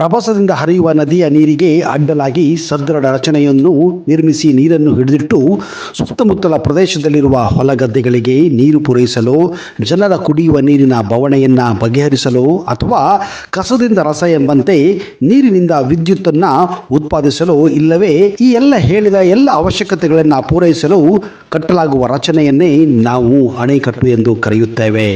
ರಭಸದಿಂದ ಹರಿಯುವ ನದಿಯ ನೀರಿಗೆ ಅಡ್ಡಲಾಗಿ ಸದೃಢ ರಚನೆಯನ್ನು ನಿರ್ಮಿಸಿ ನೀರನ್ನು ಹಿಡಿದಿಟ್ಟು ಸುತ್ತಮುತ್ತಲ ಪ್ರದೇಶದಲ್ಲಿರುವ ಹೊಲಗದ್ದೆಗಳಿಗೆ ನೀರು ಪೂರೈಸಲು, ಜನರ ಕುಡಿಯುವ ನೀರಿನ ಬವಣೆಯನ್ನು ಬಗೆಹರಿಸಲು ಅಥವಾ ಕಸದಿಂದ ರಸ ಎಂಬಂತೆ ನೀರಿನಿಂದ ವಿದ್ಯುತ್ತನ್ನು ಉತ್ಪಾದಿಸಲು ಇಲ್ಲವೇ ಈ ಹೇಳಿದ ಎಲ್ಲ ಅವಶ್ಯಕತೆಗಳನ್ನು ಪೂರೈಸಲು ಕಟ್ಟಲಾಗುವ ರಚನೆಯನ್ನೇ ನಾವು ಅಣೆಕಟ್ಟು ಎಂದು ಕರೆಯುತ್ತೇವೆ.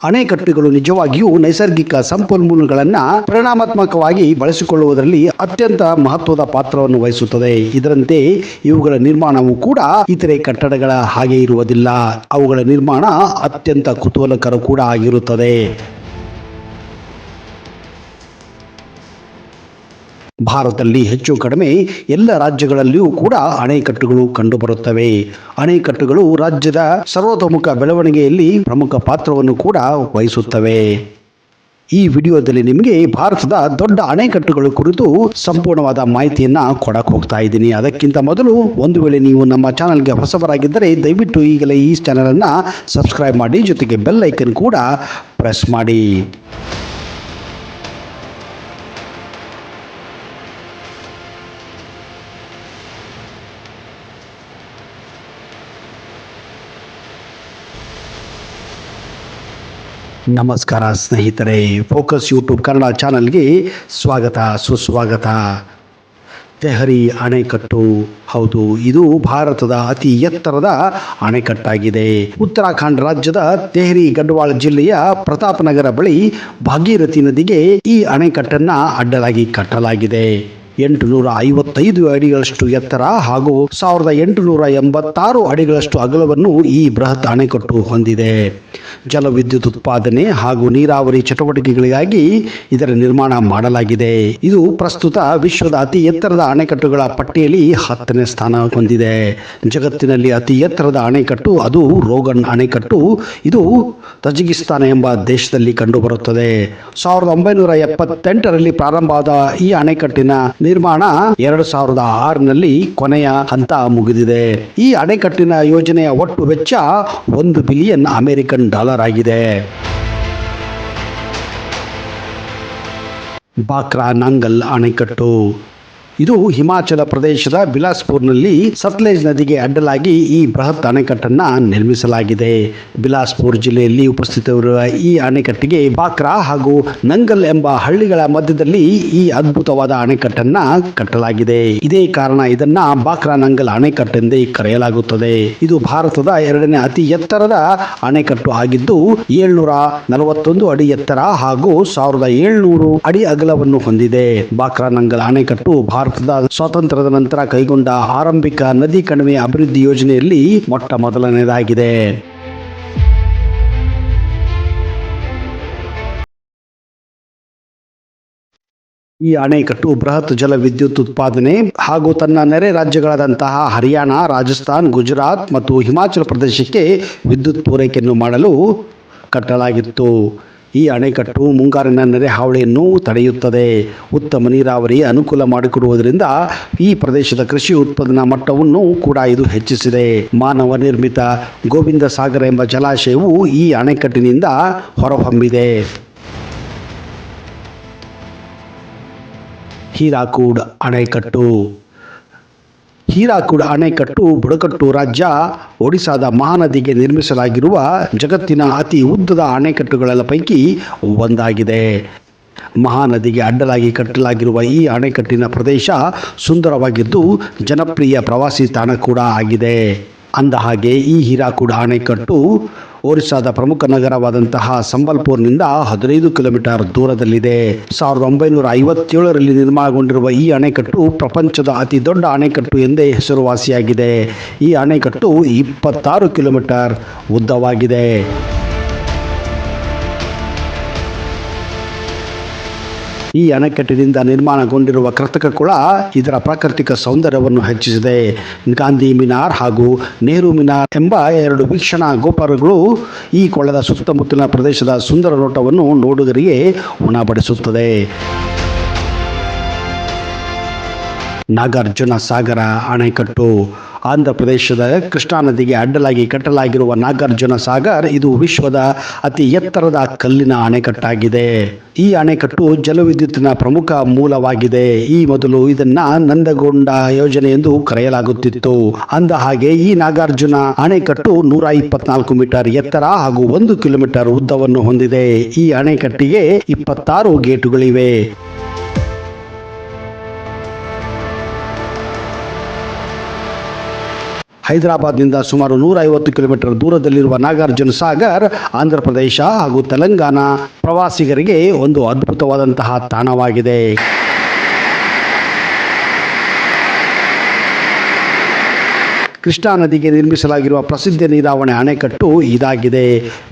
ಅಣೆಕಟ್ಟುಗಳು ನಿಜವಾಗಿಯೂ ನೈಸರ್ಗಿಕ ಸಂಪನ್ಮೂಲಗಳನ್ನು ಪರಿಣಾಮಾತ್ಮಕವಾಗಿ ಬಳಸಿಕೊಳ್ಳುವುದರಲ್ಲಿ ಅತ್ಯಂತ ಮಹತ್ವದ ಪಾತ್ರವನ್ನು ವಹಿಸುತ್ತದೆ. ಇದರಂತೆ ಇವುಗಳ ನಿರ್ಮಾಣವು ಕೂಡ ಇತರೆ ಕಟ್ಟಡಗಳ ಹಾಗೆ ಇರುವುದಿಲ್ಲ. ಅವುಗಳ ನಿರ್ಮಾಣ ಅತ್ಯಂತ ಕುತೂಹಲಕರ ಕೂಡ ಆಗಿರುತ್ತದೆ. ಭಾರತದಲ್ಲಿ ಹೆಚ್ಚು ಕಡಿಮೆ ಎಲ್ಲ ರಾಜ್ಯಗಳಲ್ಲಿಯೂ ಕೂಡ ಅಣೆಕಟ್ಟುಗಳು ಕಂಡುಬರುತ್ತವೆ. ಅಣೆಕಟ್ಟುಗಳು ರಾಜ್ಯದ ಸರ್ವತೋಮುಖ ಬೆಳವಣಿಗೆಯಲ್ಲಿ ಪ್ರಮುಖ ಪಾತ್ರವನ್ನು ಕೂಡ ವಹಿಸುತ್ತವೆ. ಈ ವಿಡಿಯೋದಲ್ಲಿ ನಿಮಗೆ ಭಾರತದ ದೊಡ್ಡ ಅಣೆಕಟ್ಟುಗಳ ಕುರಿತು ಸಂಪೂರ್ಣವಾದ ಮಾಹಿತಿಯನ್ನು ಕೊಡಕ್ಕೆ ಹೋಗ್ತಾ ಇದ್ದೀನಿ. ಅದಕ್ಕಿಂತ ಮೊದಲು ಒಂದು ವೇಳೆ ನೀವು ನಮ್ಮ ಚಾನಲ್ಗೆ ಹೊಸಬರಾಗಿದ್ದರೆ ದಯವಿಟ್ಟು ಈಗಲೇ ಈ ಚಾನಲನ್ನು ಸಬ್ಸ್ಕ್ರೈಬ್ ಮಾಡಿ, ಜೊತೆಗೆ ಬೆಲ್ ಐಕನ್ ಕೂಡ ಪ್ರೆಸ್ ಮಾಡಿ. ನಮಸ್ಕಾರ ಸ್ನೇಹಿತರೆ, ಫೋಕಸ್ ಯೂಟ್ಯೂಬ್ ಕನ್ನಡ ಚಾನಲ್ಗೆ ಸ್ವಾಗತ ಸುಸ್ವಾಗತ. ತೆಹರಿ ಅಣೆಕಟ್ಟು, ಹೌದು, ಇದು ಭಾರತದ ಅತಿ ಎತ್ತರದ ಅಣೆಕಟ್ಟಾಗಿದೆ. ಉತ್ತರಾಖಂಡ್ ರಾಜ್ಯದ ತೆಹರಿ ಗಢವಾಲ್ ಜಿಲ್ಲೆಯ ಪ್ರತಾಪನಗರ ಬಳಿ ಭಾಗೀರಥಿ ನದಿಗೆ ಈ ಅಣೆಕಟ್ಟನ್ನ ಅಡ್ಡಲಾಗಿ ಕಟ್ಟಲಾಗಿದೆ. 855 ಅಡಿಗಳಷ್ಟು ಎತ್ತರ ಹಾಗೂ 1886 ಅಡಿಗಳಷ್ಟು ಅಗಲವನ್ನು ಈ ಬೃಹತ್ ಅಣೆಕಟ್ಟು ಹೊಂದಿದೆ. ಜಲವಿದ್ಯುತ್ ಉತ್ಪಾದನೆ ಹಾಗೂ ನೀರಾವರಿ ಚಟುವಟಿಕೆಗಳಿಗಾಗಿ ಇದರ ನಿರ್ಮಾಣ ಮಾಡಲಾಗಿದೆ. ಇದು ಪ್ರಸ್ತುತ ವಿಶ್ವದ ಅತಿ ಎತ್ತರದ ಅಣೆಕಟ್ಟುಗಳ ಪಟ್ಟಿಯಲ್ಲಿ 10ನೇ ಸ್ಥಾನ ಹೊಂದಿದೆ. ಜಗತ್ತಿನಲ್ಲಿ ಅತಿ ಎತ್ತರದ ಅಣೆಕಟ್ಟು ಅದು ರೋಗನ್ ಅಣೆಕಟ್ಟು. ಇದು ತಜಿಕಿಸ್ತಾನ ಎಂಬ ದೇಶದಲ್ಲಿ ಕಂಡುಬರುತ್ತದೆ. 1978ರಲ್ಲಿ ಪ್ರಾರಂಭವಾದ ಈ ಅಣೆಕಟ್ಟಿನ ನಿರ್ಮಾಣ 2006ನಲ್ಲಿ ಕೊನೆಯ ಹಂತ ಮುಗಿದಿದೆ. ಈ ಅಣೆಕಟ್ಟಿನ ಯೋಜನೆಯ ಒಟ್ಟು ವೆಚ್ಚ $1 ಬಿಲಿಯನ್ ಆಗಿದೆ. ಬಾಕ್ರಾ ನಂಗಲ್ ಅಣೆಕಟ್ಟು, ಇದು ಹಿಮಾಚಲ ಪ್ರದೇಶದ ಬಿಲಾಸ್ಪುರ್ನಲ್ಲಿ ಸತ್ಲೇಜ್ ನದಿಗೆ ಅಡ್ಡಲಾಗಿ ಈ ಬೃಹತ್ ಅಣೆಕಟ್ಟನ್ನು ನಿರ್ಮಿಸಲಾಗಿದೆ. ಬಿಲಾಸ್ಪುರ್ ಜಿಲ್ಲೆಯಲ್ಲಿ ಉಪಸ್ಥಿತವಿರುವ ಈ ಅಣೆಕಟ್ಟಿಗೆ ಬಾಕ್ರಾ ಹಾಗೂ ನಂಗಲ್ ಎಂಬ ಹಳ್ಳಿಗಳ ಮಧ್ಯದಲ್ಲಿ ಈ ಅದ್ಭುತವಾದ ಅಣೆಕಟ್ಟನ್ನು ಕಟ್ಟಲಾಗಿದೆ. ಇದೇ ಕಾರಣ ಇದನ್ನ ಬಾಕ್ರಾ ನಂಗಲ್ ಅಣೆಕಟ್ಟೆಂದೇ ಕರೆಯಲಾಗುತ್ತದೆ. ಇದು ಭಾರತದ 2ನೇ ಅತಿ ಎತ್ತರದ ಅಣೆಕಟ್ಟು ಆಗಿದ್ದು 741 ಅಡಿ ಎತ್ತರ ಹಾಗೂ 1700 ಅಡಿ ಅಗಲವನ್ನು ಹೊಂದಿದೆ. ಬಾಕ್ರಾ ನಂಗಲ್ ಅಣೆಕಟ್ಟು ಭಾರತದ ಸ್ವಾತಂತ್ರ್ಯದ ನಂತರ ಕೈಗೊಂಡ ಆರಂಭಿಕ ನದಿ ಕಣಿವೆ ಅಭಿವೃದ್ಧಿ ಯೋಜನೆಯಲ್ಲಿ ಮೊಟ್ಟ ಮೊದಲನೇದಾಗಿದೆ. ಈ ಅಣೆಕಟ್ಟು ಬೃಹತ್ ಜಲ ವಿದ್ಯುತ್ ಉತ್ಪಾದನೆ ಹಾಗೂ ತನ್ನ ನೆರೆ ರಾಜ್ಯಗಳಾದಂತಹ ಹರಿಯಾಣ, ರಾಜಸ್ಥಾನ್, ಗುಜರಾತ್ ಮತ್ತು ಹಿಮಾಚಲ ಪ್ರದೇಶಕ್ಕೆ ವಿದ್ಯುತ್ ಪೂರೈಕೆಯನ್ನು ಮಾಡಲು ಕಟ್ಟಲಾಗಿತ್ತು. ಈ ಅಣೆಕಟ್ಟು ಮುಂಗಾರಿನ ನೆರೆ ಹಾವಳಿಯನ್ನು ತಡೆಯುತ್ತದೆ. ಉತ್ತಮ ನೀರಾವರಿ ಅನುಕೂಲ ಮಾಡಿಕೊಡುವುದರಿಂದ ಈ ಪ್ರದೇಶದ ಕೃಷಿ ಉತ್ಪಾದನಾ ಮಟ್ಟವನ್ನು ಕೂಡ ಇದು ಹೆಚ್ಚಿಸಿದೆ. ಮಾನವ ನಿರ್ಮಿತ ಗೋವಿಂದ ಸಾಗರ ಎಂಬ ಜಲಾಶಯವು ಈ ಅಣೆಕಟ್ಟಿನಿಂದ ಹೊರಹೊಮ್ಮಿದೆ. ಹೀರಾಕೂಡ್ ಅಣೆಕಟ್ಟು, ಹೀರಾಕೂಡ್ ಅಣೆಕಟ್ಟು ಬುಡಕಟ್ಟು ರಾಜ್ಯ ಒಡಿಶಾದ ಮಹಾನದಿಗೆ ನಿರ್ಮಿಸಲಾಗಿರುವ ಜಗತ್ತಿನ ಅತಿ ಉದ್ದದ ಅಣೆಕಟ್ಟುಗಳ ಪೈಕಿ ಒಂದಾಗಿದೆ. ಮಹಾನದಿಗೆ ಅಡ್ಡಲಾಗಿ ಕಟ್ಟಲಾಗಿರುವ ಈ ಅಣೆಕಟ್ಟಿನ ಪ್ರದೇಶ ಸುಂದರವಾಗಿದ್ದು ಜನಪ್ರಿಯ ಪ್ರವಾಸಿ ತಾಣ ಕೂಡ ಆಗಿದೆ. ಅಂದಹಾಗೆ ಈ ಹೀರಾಕೂಡ್ ಅಣೆಕಟ್ಟು ಒರಿಸ್ಸಾದ ಪ್ರಮುಖ ನಗರವಾದಂತಹ ಸಂಬಲ್ಪುರ್ನಿಂದ 15 ಕಿಲೋಮೀಟರ್ ದೂರದಲ್ಲಿದೆ. 1957ರಲ್ಲಿ ನಿರ್ಮಾಣಗೊಂಡಿರುವ ಈ ಅಣೆಕಟ್ಟು ಪ್ರಪಂಚದ ಅತಿ ದೊಡ್ಡ ಅಣೆಕಟ್ಟು ಎಂದೇ ಹೆಸರುವಾಸಿಯಾಗಿದೆ. ಈ ಅಣೆಕಟ್ಟು 26 ಕಿಲೋಮೀಟರ್ ಉದ್ದವಾಗಿದೆ. ಈ ಅಣೆಕಟ್ಟಿನಿಂದ ನಿರ್ಮಾಣಗೊಂಡಿರುವ ಕೃತಕ ಕೊಳ ಇದರ ಪ್ರಾಕೃತಿಕ ಸೌಂದರ್ಯವನ್ನು ಹೆಚ್ಚಿಸಿದೆ. ಗಾಂಧಿ ಮಿನಾರ್ ಹಾಗೂ ನೆಹರು ಮಿನಾರ್ ಎಂಬ 2 ವೀಕ್ಷಣಾ ಗೋಪುರಗಳು ಈ ಕೊಳದ ಸುತ್ತಮುತ್ತಲಿನ ಪ್ರದೇಶದ ಸುಂದರ ನೋಟವನ್ನು ನೋಡುಗರಿಗೆ ಉಣಬಡಿಸುತ್ತದೆ. ನಾಗಾರ್ಜುನ ಸಾಗರ ಅಣೆಕಟ್ಟು. ಆಂಧ್ರ ಪ್ರದೇಶದ ಕೃಷ್ಣಾ ನದಿಗೆ ಅಡ್ಡಲಾಗಿ ಕಟ್ಟಲಾಗಿರುವ ನಾಗಾರ್ಜುನ ಸಾಗರ್ ಇದು ವಿಶ್ವದ ಅತಿ ಎತ್ತರದ ಕಲ್ಲಿನ ಅಣೆಕಟ್ಟಾಗಿದೆ. ಈ ಅಣೆಕಟ್ಟು ಜಲವಿದ್ಯುತ್ತಿನ ಪ್ರಮುಖ ಮೂಲವಾಗಿದೆ. ಈ ಮೊದಲು ಇದನ್ನ ನಂದಗೊಂಡ ಯೋಜನೆ ಎಂದು ಕರೆಯಲಾಗುತ್ತಿತ್ತು. ಅಂದ ಹಾಗೆ ಈ ನಾಗಾರ್ಜುನ ಅಣೆಕಟ್ಟು 124 ಮೀಟರ್ ಎತ್ತರ ಹಾಗೂ 1 ಕಿಲೋಮೀಟರ್ ಉದ್ದವನ್ನು ಹೊಂದಿದೆ. ಈ ಅಣೆಕಟ್ಟಿಗೆ 26 ಗೇಟುಗಳಿವೆ. ಹೈದರಾಬಾದ್ನಿಂದ ಸುಮಾರು 150 ಕಿಲೋಮೀಟರ್ ದೂರದಲ್ಲಿರುವ ನಾಗಾರ್ಜುನ ಸಾಗರ್ ಆಂಧ್ರ ಪ್ರದೇಶ ಹಾಗೂ ತೆಲಂಗಾಣ ಪ್ರವಾಸಿಗರಿಗೆ ಒಂದು ಅದ್ಭುತವಾದಂತಹ ತಾಣವಾಗಿದೆ. ಕೃಷ್ಣಾ ನದಿಗೆ ನಿರ್ಮಿಸಲಾಗಿರುವ ಪ್ರಸಿದ್ಧ ನೀರಾವರಿ ಅಣೆಕಟ್ಟು ಇದಾಗಿದೆ.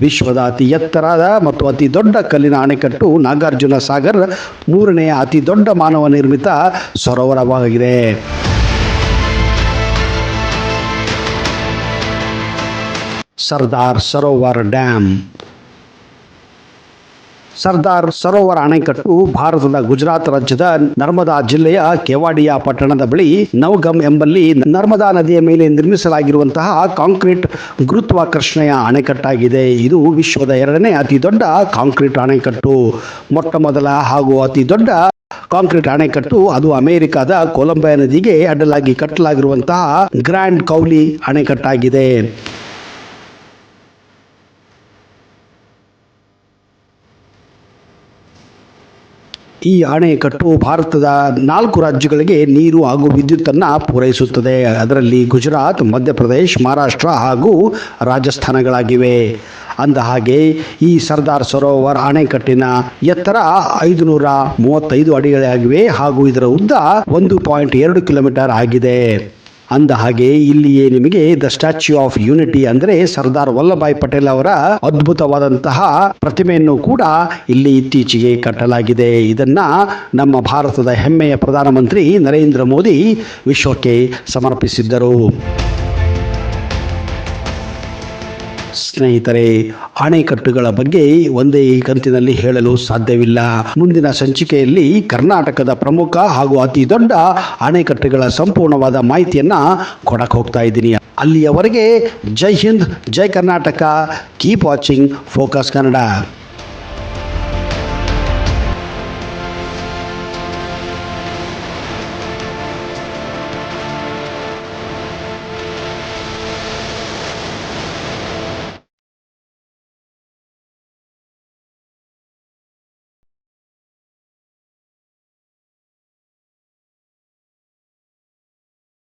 ವಿಶ್ವದ ಅತಿ ಎತ್ತರದ ಮತ್ತು ಅತಿ ದೊಡ್ಡ ಕಲ್ಲಿನ ಅಣೆಕಟ್ಟು ನಾಗಾರ್ಜುನ ಸಾಗರ್ 3ನೇ ಅತಿ ದೊಡ್ಡ ಮಾನವ ನಿರ್ಮಿತ ಸರೋವರವಾಗಿದೆ. ಸರ್ದಾರ್ ಸರೋವರ್ ಡ್ಯಾಮ್. ಸರ್ದಾರ್ ಸರೋವರ ಅಣೆಕಟ್ಟು ಭಾರತದ ಗುಜರಾತ್ ರಾಜ್ಯದ ನರ್ಮದಾ ಜಿಲ್ಲೆಯ ಕೆವಾಡಿಯಾ ಪಟ್ಟಣದ ಬಳಿ ನೌಗಮ್ ಎಂಬಲ್ಲಿ ನರ್ಮದಾ ನದಿಯ ಮೇಲೆ ನಿರ್ಮಿಸಲಾಗಿರುವಂತಹ ಕಾಂಕ್ರೀಟ್ ಗುರುತ್ವಾಕರ್ಷಣೆಯ ಅಣೆಕಟ್ಟಾಗಿದೆ. ಇದು ವಿಶ್ವದ 2ನೇ ಅತಿ ದೊಡ್ಡ ಕಾಂಕ್ರೀಟ್ ಅಣೆಕಟ್ಟು. ಮೊಟ್ಟ ಮೊದಲ ಹಾಗೂ ಅತಿ ದೊಡ್ಡ ಕಾಂಕ್ರೀಟ್ ಅಣೆಕಟ್ಟು ಅದು ಅಮೆರಿಕದ ಕೊಲಂಬಿಯಾ ನದಿಗೆ ಅಡ್ಡಲಾಗಿ ಕಟ್ಟಲಾಗಿರುವಂತಹ ಗ್ರ್ಯಾಂಡ್ ಕೌಲಿ ಅಣೆಕಟ್ಟಾಗಿದೆ. ಈ ಅಣೆಕಟ್ಟು ಭಾರತದ 4 ರಾಜ್ಯಗಳಿಗೆ ನೀರು ಹಾಗೂ ವಿದ್ಯುತ್ತನ್ನು ಪೂರೈಸುತ್ತದೆ. ಅದರಲ್ಲಿ ಗುಜರಾತ್, ಮಧ್ಯಪ್ರದೇಶ್, ಮಹಾರಾಷ್ಟ್ರ ಹಾಗೂ ರಾಜಸ್ಥಾನಗಳಾಗಿವೆ. ಅಂದ ಹಾಗೆ ಈ ಸರ್ದಾರ್ ಸರೋವರ್ ಅಣೆಕಟ್ಟಿನ ಎತ್ತರ 535 ಅಡಿಗಳಾಗಿವೆ ಹಾಗೂ ಇದರ ಉದ್ದ 1.2 ಕಿಲೋಮೀಟರ್ ಆಗಿದೆ. ಅಂದ ಹಾಗೆ ಇಲ್ಲಿಯೇ ನಿಮಗೆ ದ ಸ್ಟ್ಯಾಚ್ಯೂ ಆಫ್ ಯೂನಿಟಿ ಅಂದರೆ ಸರ್ದಾರ್ ವಲ್ಲಭಾಯ್ ಪಟೇಲ್ ಅವರ ಅದ್ಭುತವಾದಂತಹ ಪ್ರತಿಮೆಯನ್ನು ಕೂಡ ಇಲ್ಲಿ ಇತ್ತೀಚೆಗೆ ಕಟ್ಟಲಾಗಿದೆ. ಇದನ್ನ ನಮ್ಮ ಭಾರತದ ಹೆಮ್ಮೆಯ ಪ್ರಧಾನಮಂತ್ರಿ ನರೇಂದ್ರ ಮೋದಿ ವಿಶ್ವಕ್ಕೆ ಸಮರ್ಪಿಸಿದ್ದರು. ಸ್ನೇಹಿತರೆ, ಅಣೆಕಟ್ಟುಗಳ ಬಗ್ಗೆ ಒಂದೇ ಕಂತಿನಲ್ಲಿ ಹೇಳಲು ಸಾಧ್ಯವಿಲ್ಲ. ಮುಂದಿನ ಸಂಚಿಕೆಯಲ್ಲಿ ಕರ್ನಾಟಕದ ಪ್ರಮುಖ ಹಾಗೂ ಅತಿ ದೊಡ್ಡ ಅಣೆಕಟ್ಟುಗಳ ಸಂಪೂರ್ಣವಾದ ಮಾಹಿತಿಯನ್ನು ಕೊಡಕ್ಕೆ ಹೋಗ್ತಾ ಇದ್ದೀನಿ. ಅಲ್ಲಿಯವರೆಗೆ ಜೈ ಹಿಂದ್, ಜೈ Karnataka. Keep watching focus Kannada.